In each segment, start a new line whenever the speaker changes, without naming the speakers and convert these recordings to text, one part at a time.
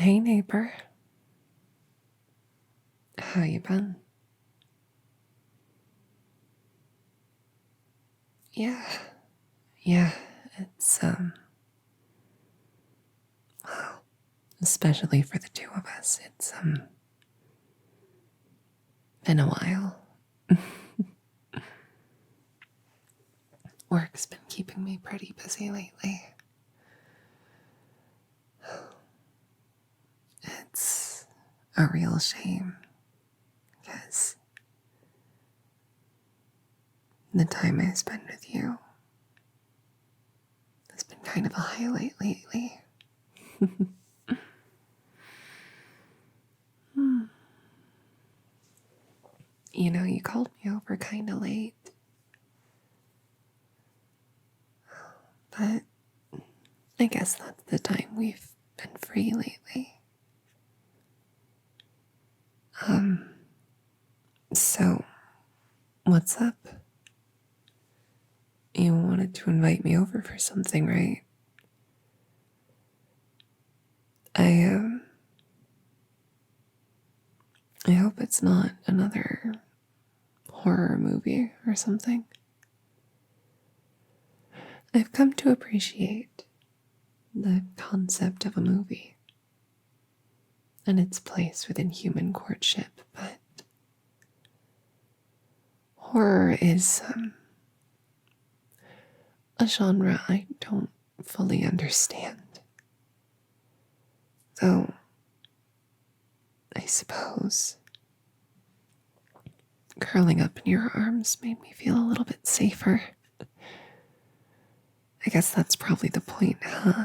Hey neighbor, how you been? Yeah, yeah, it's well, especially for the two of us, it's been a while. Work's been keeping me pretty busy lately. It's a real shame because the time I spend with you has been kind of a highlight lately. You know, you called me over kind of late, but I guess that's the time we've been free lately. So what's up? You wanted to invite me over for something, right? I I hope it's not another horror movie or something. I've come to appreciate the concept of a movie and its place within human courtship, but horror is a genre I don't fully understand. Though, I suppose curling up in your arms made me feel a little bit safer. I guess that's probably the point, huh?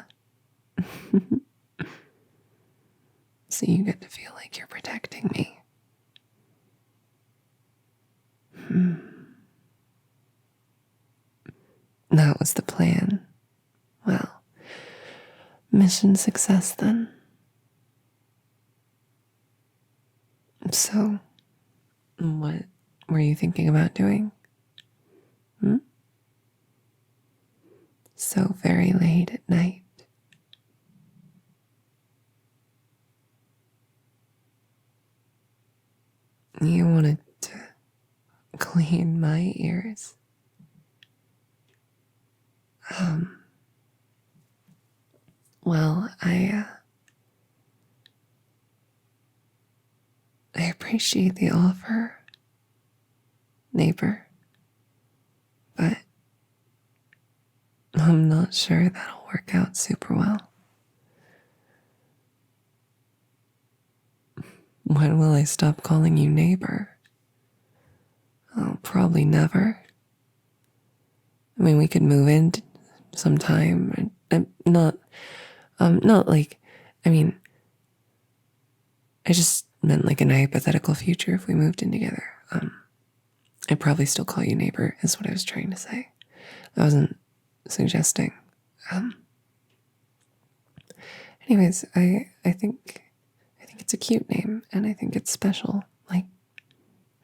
So you get to feel like you're protecting me. That was the plan. Well, mission success then. So, what were you thinking about doing? So very late at night. You wanted to clean my ears. Well, I appreciate the offer, neighbor, but I'm not sure that'll work out super well. When will I stop calling you neighbor? Oh, probably never. I mean, we could move in sometime. Not like, I mean, I just meant like in a hypothetical future if we moved in together. I'd probably still call you neighbor, is what I was trying to say. I wasn't suggesting. Anyways, I think it's a cute name, and I think it's special, like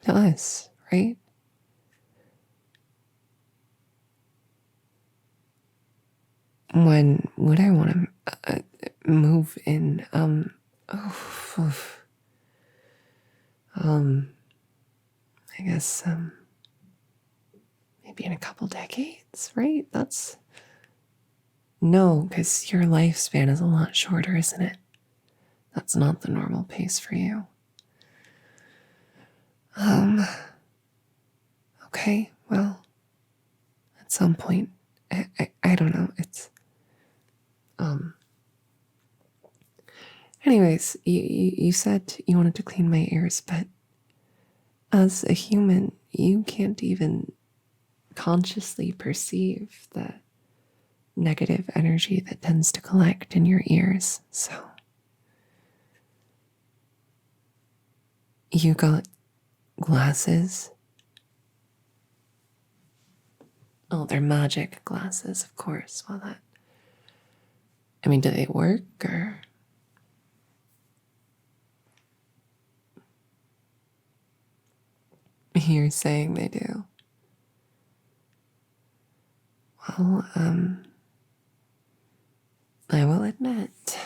to us, right? When would I want to move in? I guess maybe in a couple decades, right? That's no, because your lifespan is a lot shorter, isn't it? That's not the normal pace for you. Okay, well, at some point, I don't know. It's anyways, you said you wanted to clean my ears, but as a human, you can't even consciously perceive the negative energy that tends to collect in your ears. So you got glasses. Oh, they're magic glasses, of course. Well, I mean, do they work or? You're saying they do. Well, I will admit,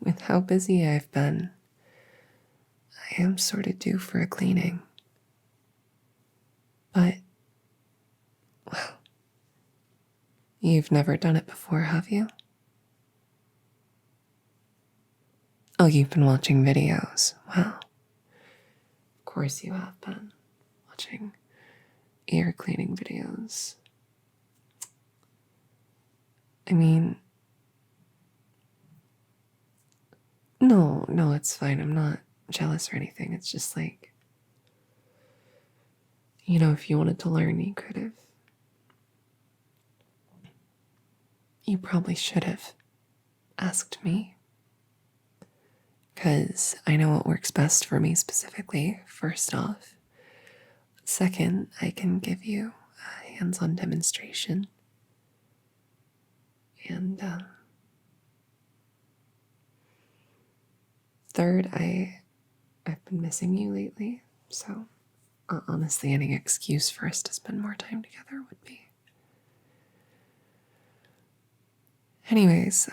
with how busy I've been, I am sort of due for a cleaning. But, well, you've never done it before, have you? Oh, you've been watching videos. Well, of course you have been watching ear cleaning videos. I mean, no, it's fine. I'm not jealous or anything. It's just like, if you wanted to learn, you could have. You probably should have asked me. Because I know what works best for me specifically, first off. Second, I can give you a hands-on demonstration. And third, I've been missing you lately, so honestly, any excuse for us to spend more time together would be. Anyways,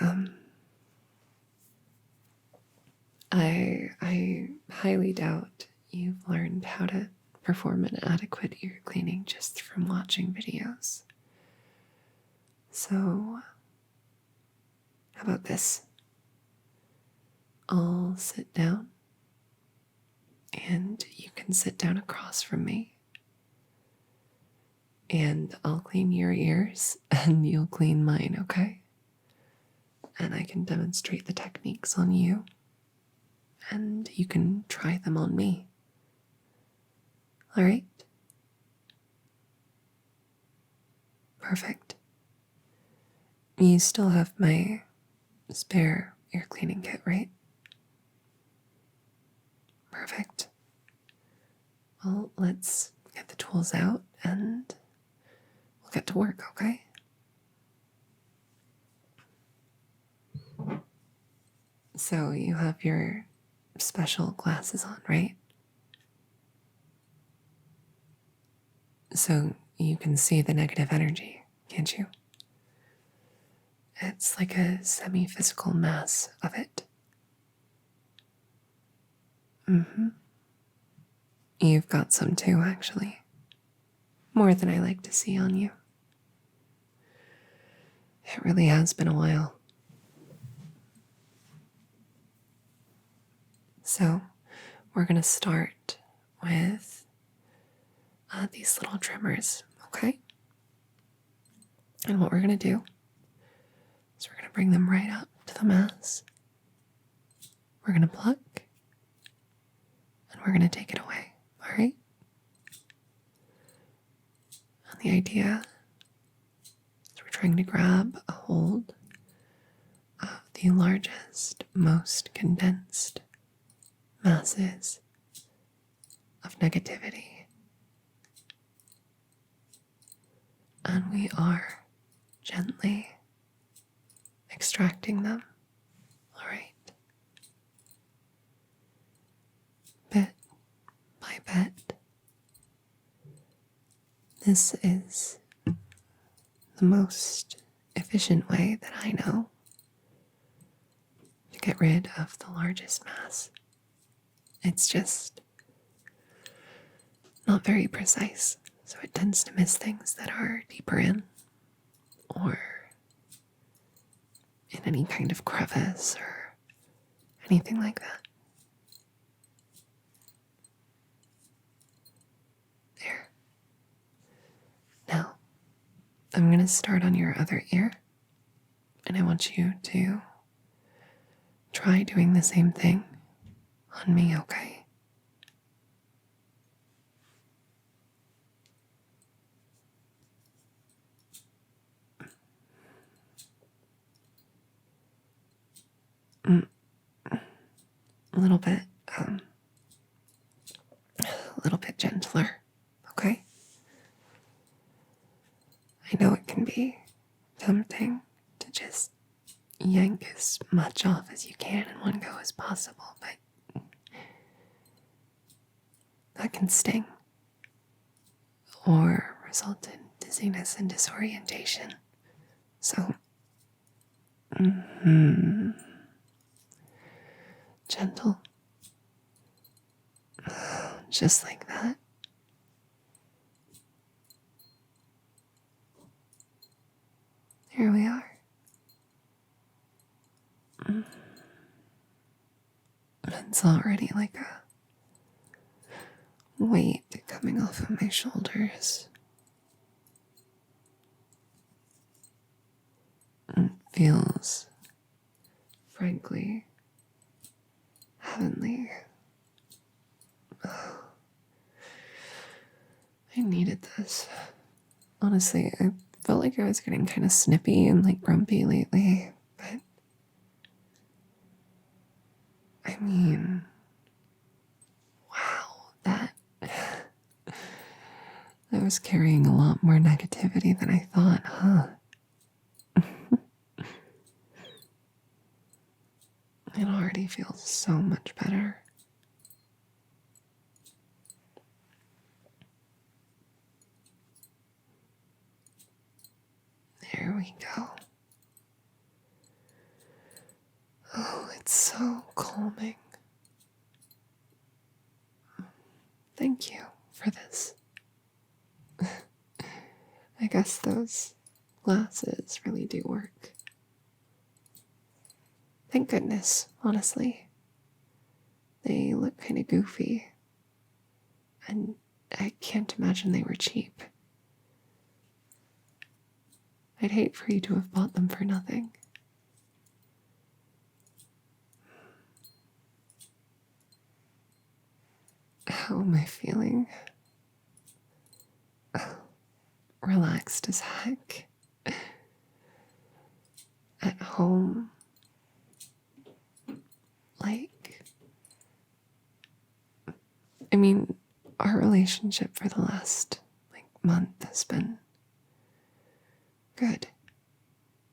I highly doubt you've learned how to perform an adequate ear cleaning just from watching videos. So, how about this? I'll sit down, and you can sit down across from me. And I'll clean your ears, and you'll clean mine, okay? And I can demonstrate the techniques on you, and you can try them on me. All right? Perfect. You still have my spare ear cleaning kit, right? Perfect. Well, let's get the tools out and we'll get to work, okay? So you have your special glasses on, right? So you can see the negative energy, can't you? It's like a semi-physical mass of it. Mm-hmm. You've got some too, actually. More than I like to see on you. It really has been a while. So, we're going to start with these little trimmers, okay? And what we're going to do is we're going to bring them right up to the mass. We're going to pluck, and we're going to take it away, all right? And the idea is we're trying to grab a hold of the largest, most condensed masses of negativity. And we are gently extracting them, all right? Bit by bit. This is the most efficient way that I know to get rid of the largest mass. It's just not very precise, so it tends to miss things that are deeper in or in any kind of crevice or anything like that. There. Now, I'm going to start on your other ear, and I want you to try doing the same thing on me, okay? A little bit, gentler, okay? I know it can be tempting to just yank as much off as you can in one go as possible, but that can sting or result in dizziness and disorientation. So, Gentle. Just like that. Here we are. It's already like a weight coming off of my shoulders. It feels, frankly, heavenly. Oh, I needed this. Honestly, I felt like I was getting kind of snippy and like grumpy lately, but I mean, wow, that I was carrying a lot more negativity than I thought, huh? It already feels so much better. There we go. Oh, it's so calming. Thank you for this. I guess those glasses really do work. Thank goodness, honestly. They look kind of goofy. And I can't imagine they were cheap. I'd hate for you to have bought them for nothing. How am I feeling? Relaxed as heck. At home. Like, I mean, our relationship for the last, month has been good.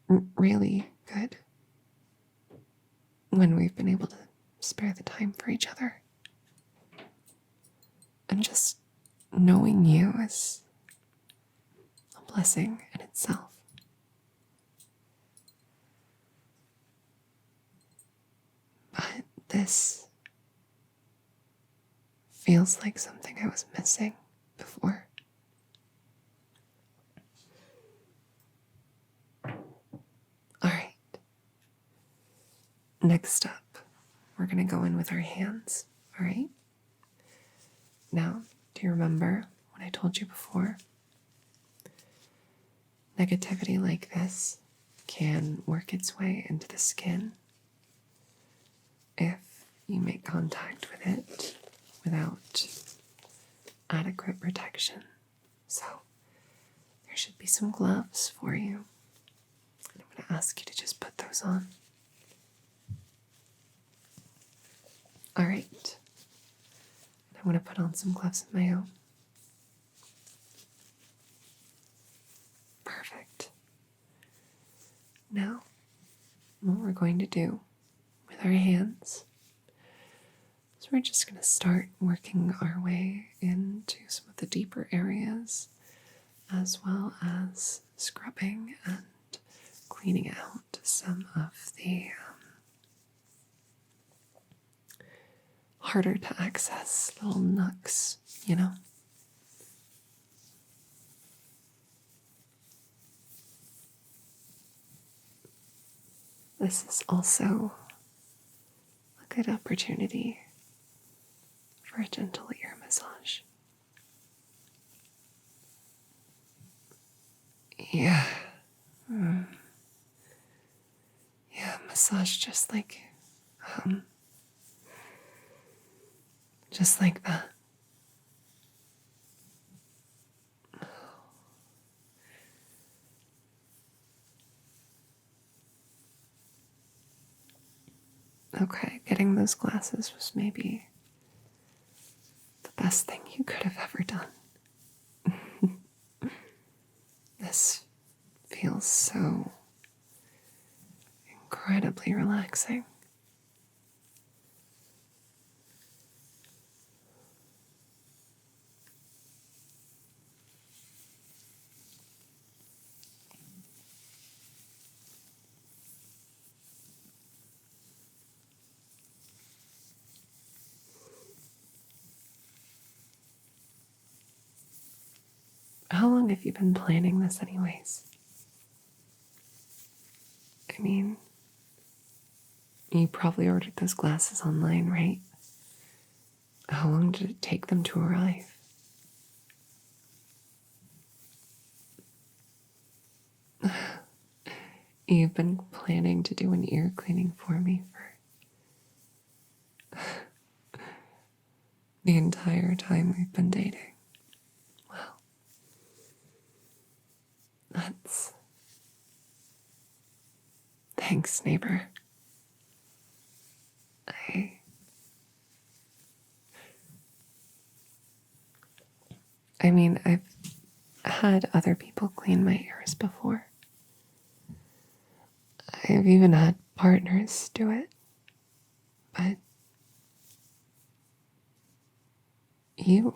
Really good. When we've been able to spare the time for each other. And just knowing you is a blessing in itself. But this feels like something I was missing before. Alright. Next up, we're going to go in with our hands. Alright? Now, do you remember what I told you before? Negativity like this can work its way into the skin if you make contact with it without adequate protection. So, there should be some gloves for you. And I'm going to ask you to just put those on. Alright. I'm going to put on some gloves of my own. Perfect. Now, what we're going to do with our hands is we're just going to start working our way into some of the deeper areas, as well as scrubbing and cleaning out some of the harder to access little nooks, you know? This is also a good opportunity for a gentle ear massage. Yeah. Yeah, massage just like that. Okay, getting those glasses was maybe the best thing you could have ever done. This feels so incredibly relaxing. How long have you been planning this anyways? I mean, you probably ordered those glasses online, right? How long did it take them to arrive? You've been planning to do an ear cleaning for me for the entire time we've been dating. Well, that's... Thanks, neighbor. I mean, I've had other people clean my ears before. I've even had partners do it. But you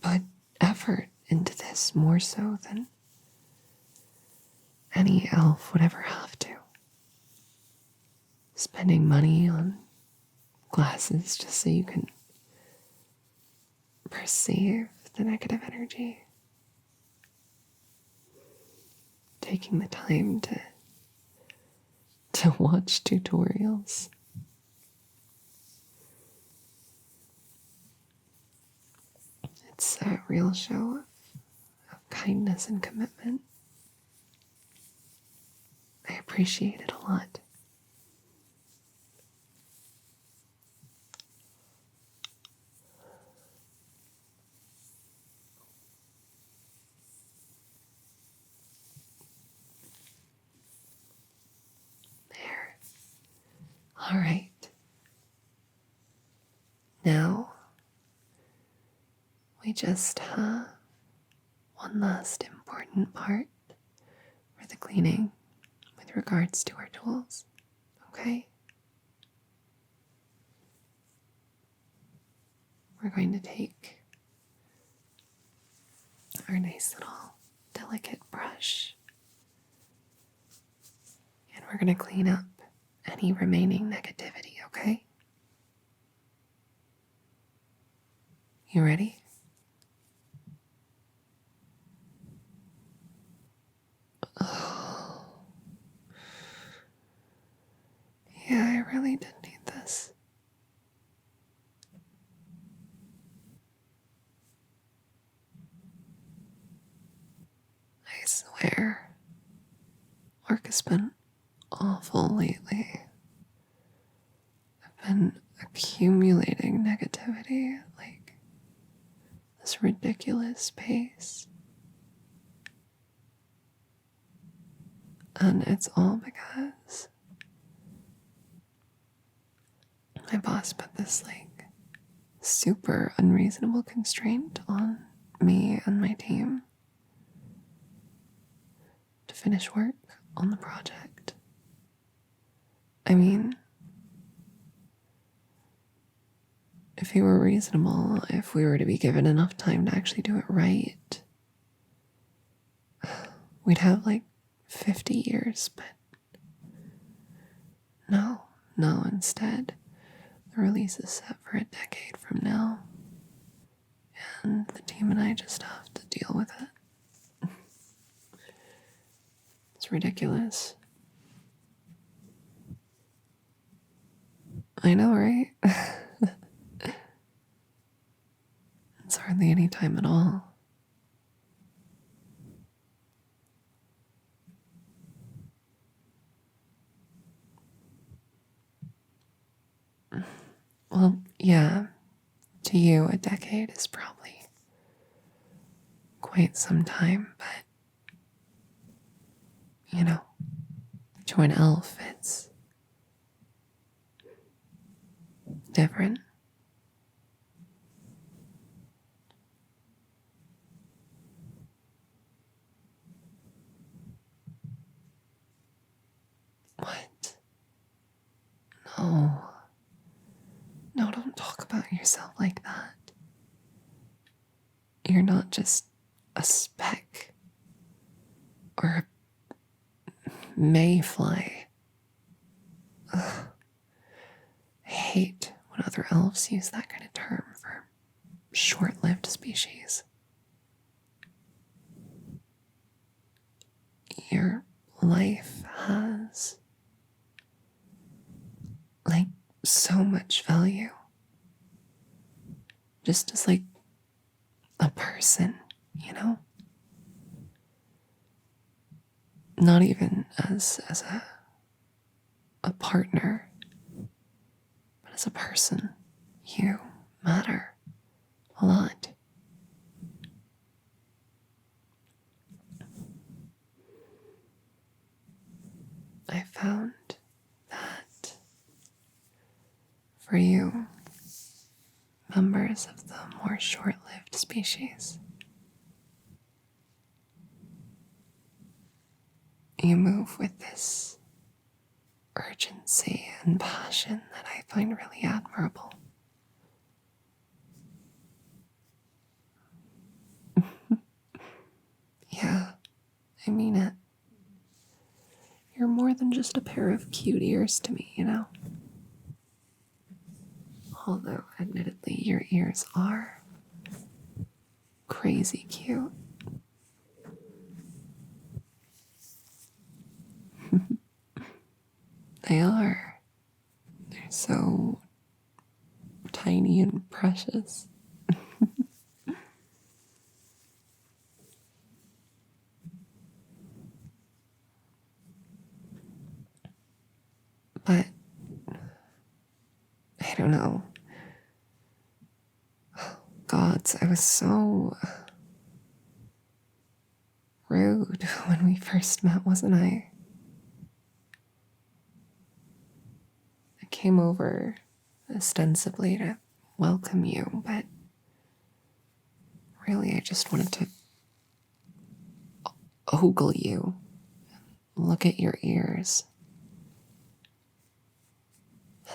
put effort into this more so than any elf would ever have to. Spending money on glasses just so you can perceive the negative energy. Taking the time to watch tutorials. It's a real show of kindness and commitment. I appreciate it a lot. There. All right. Now, we just have one last important part for the cleaning with regards to our tools, okay? We're going to take our nice little delicate brush and we're going to clean up any remaining negativity, okay? You ready? Oh. Yeah, I really did need this. I swear, work has been awful lately. I've been accumulating negativity at like this ridiculous pace. And it's all because my boss put this like super unreasonable constraint on me and my team to finish work on the project. I mean, if he were reasonable, if we were to be given enough time to actually do it right, we'd have like 50 years, but no, instead, the release is set for a decade from now, and the team and I just have to deal with it. It's ridiculous. I know, right? It's hardly any time at all. Well, yeah, to you, a decade is probably quite some time, but, you know, to an elf, it's different. What? No. No, don't talk about yourself like that. You're not just a speck or a mayfly. Ugh. I hate when other elves use that kind of term for short-lived species. your life has like so much value. Just as like a person, you know? Not even as a partner, but as a person. You matter a lot. I found that for you, members of the more short-lived species, you move with this urgency and passion that I find really admirable. Yeah, I mean it. You're more than just a pair of cute ears to me, you know? Although, admittedly, your ears are crazy cute. They are. They're so tiny and precious. But I don't know. Gods, I was so rude when we first met, wasn't I? I came over ostensibly to welcome you, but really I just wanted to ogle you, look at your ears.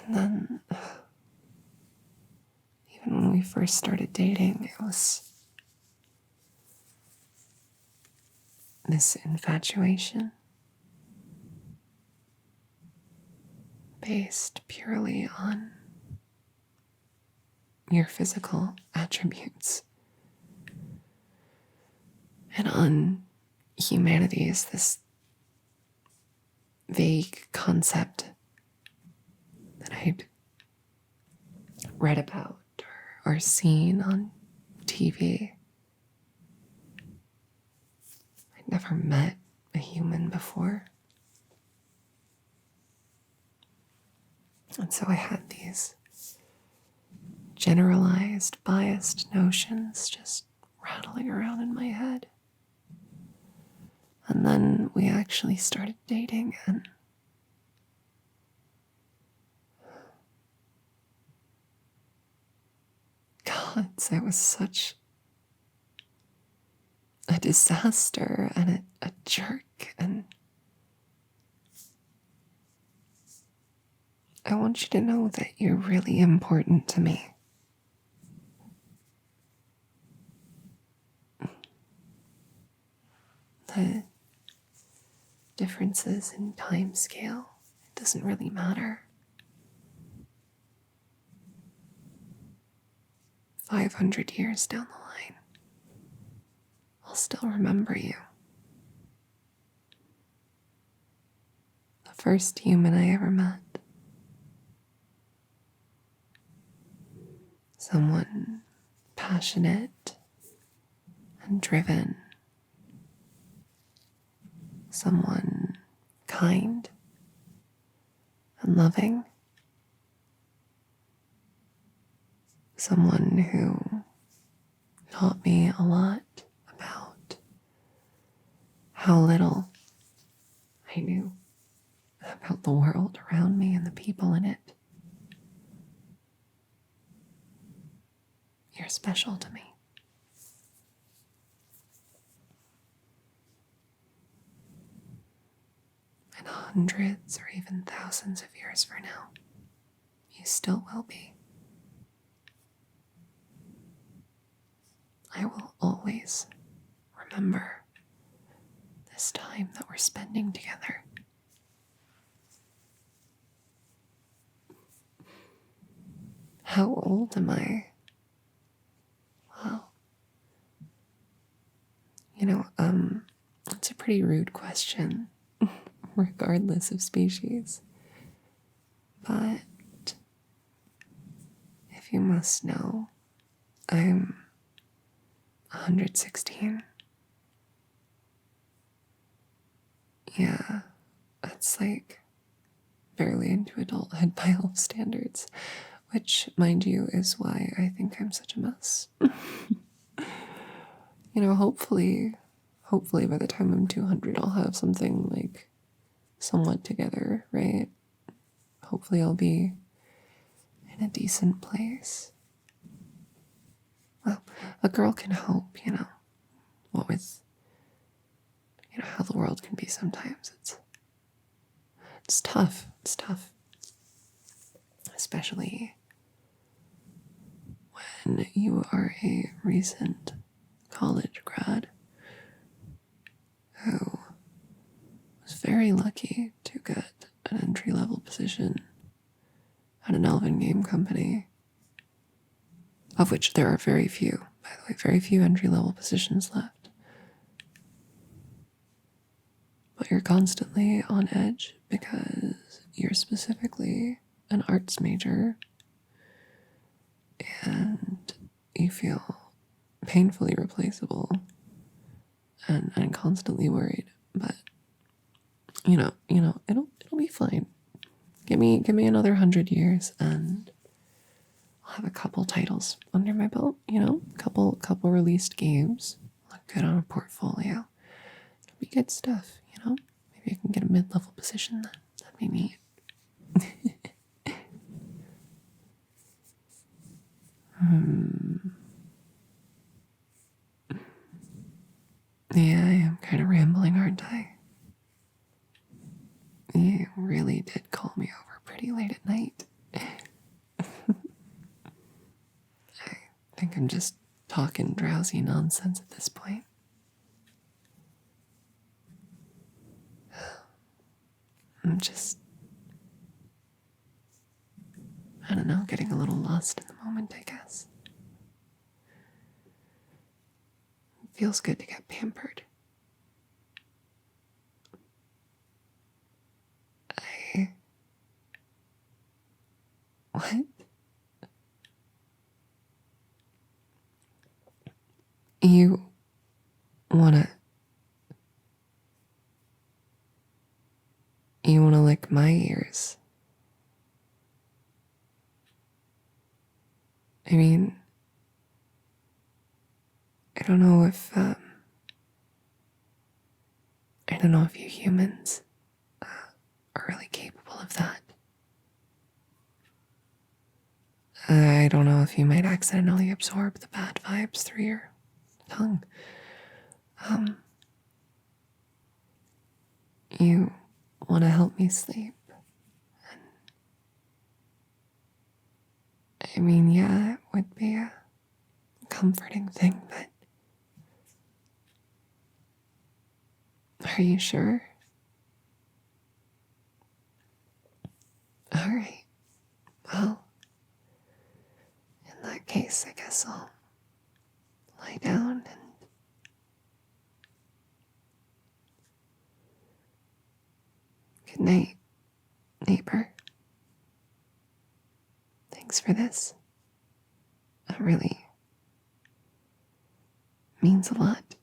And then, even when we first started dating, it was this infatuation based purely on your physical attributes and on humanity as this vague concept that I'd read about or seen on TV. I'd never met a human before. And so I had these generalized, biased notions just rattling around in my head. And then we actually started dating, and gods, I was such a disaster and a jerk, and I want you to know that you're really important to me. The differences in time scale, it doesn't really matter. 500 years down the line, I'll still remember you. The first human I ever met. Someone passionate and driven. Someone kind and loving. Someone who taught me a lot about how little I knew about the world around me and the people in it. You're special to me. And hundreds or even thousands of years from now, you still will be. I will always remember this time that we're spending together. How old am I? Well, it's a pretty rude question, regardless of species. But if you must know, I'm 116. Yeah, that's like barely into adulthood by elf standards, which, mind you, is why I think I'm such a mess. You know, hopefully by the time I'm 200, I'll have something like somewhat together, right? Hopefully I'll be in a decent place. Well, a girl can hope, you know, what with, you know, how the world can be sometimes. It's tough. It's tough. Especially when you are a recent college grad who was very lucky to get an entry-level position at an elven game company, of which there are very few, by the way, very few entry-level positions left. But you're constantly on edge because you're specifically an arts major and you feel painfully replaceable and constantly worried. But you know, it'll be fine. Give me another 100 years and I'll have a couple titles under my belt, you know, couple released games. Look good on a portfolio. It'll be good stuff, you know? Maybe I can get a mid-level position then. That'd be neat. Yeah, I am kind of rambling, aren't I? You really did call me over pretty late at night. I think I'm just talking drowsy nonsense at this point. I'm just, I don't know, getting a little lost in the moment, I guess. It feels good to get pampered. What? You wanna lick my ears? I mean, I don't know if you humans are really capable of that. I don't know if you might accidentally absorb the bad vibes through your tongue. You want to help me sleep? I mean, yeah, it would be a comforting thing, but are you sure? All right. Well, in that case, I guess I'll lie down and good night, neighbor. Thanks for this. It really means a lot.